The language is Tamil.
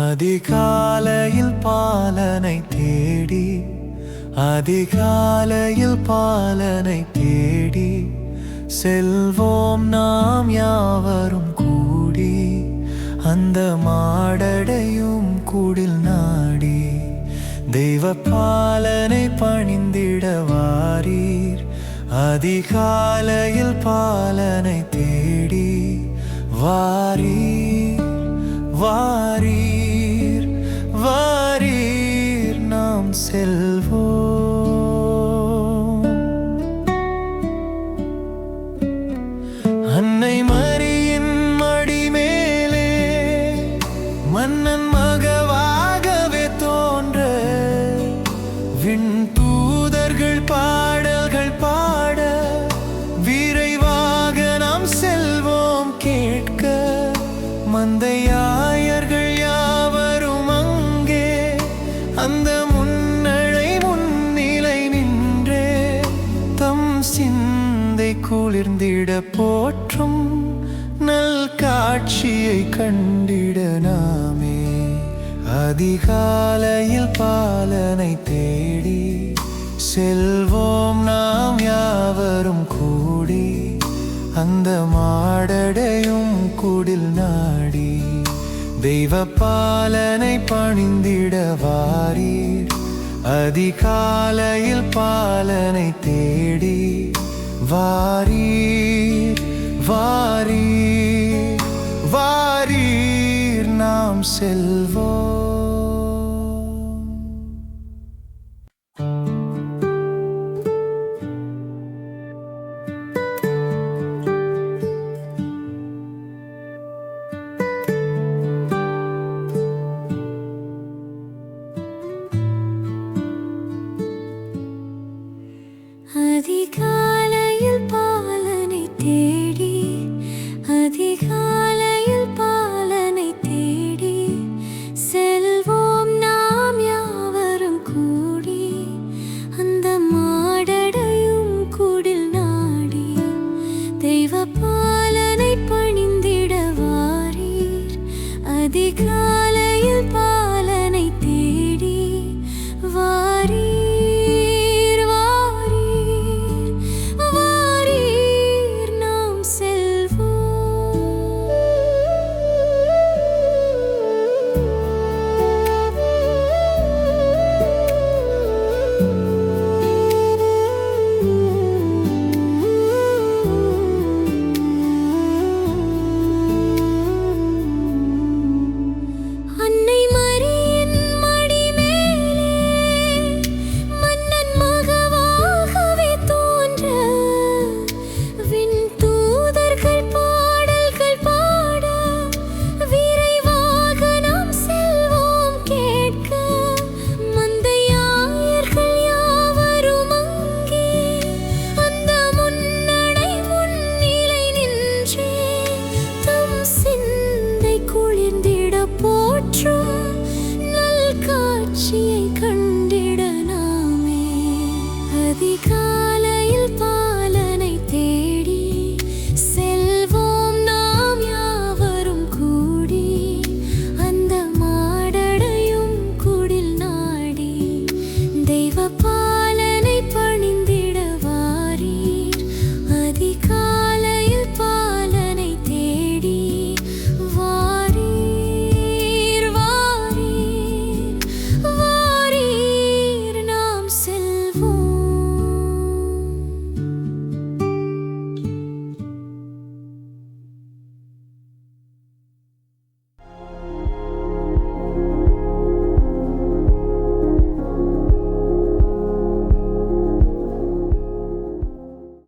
அதிகாலையில் பாலனை தேடி, அதிகாலையில் பாலனை தேடி செல்வோம் நாம் யாவரும் கூடி, அந்த மாடடையும் குடில் நாடி. தெய்வ பாலனை பணிந்திட வாரீர், அதிகாலையில் பாலனை தேடி வாரீர். வாரீர் வாரீர் நாம் செல்வோம். அன்னை மரியின் மடி மேலே மன்னன் மகவாகவே தோன்ற, விண் தூதர்கள் பாடல்கள் பாட விரைவாக நாம் செல்வோம் கேட்க. மந்தையாயர்கள் யாவரும் அங்கே அந்த முன்னழை முன்னிலை நின்றே, தம் சிந்தை குளிர்ந்திட போற்றும் நல் காட்சியை கண்டிட நாமே. அதிகாலையில் பாலனை தேடி செல்வோம் நாம் யாவரும் கூடி, அந்த மாடடையும் குடில் நாடி. தெய்வ பாலனை பணிந்திட வாரீர், அதிகாலையில் பாலனை தேடி வாரீர். வாரீர் வாரீர் நாம் செல்வோம்.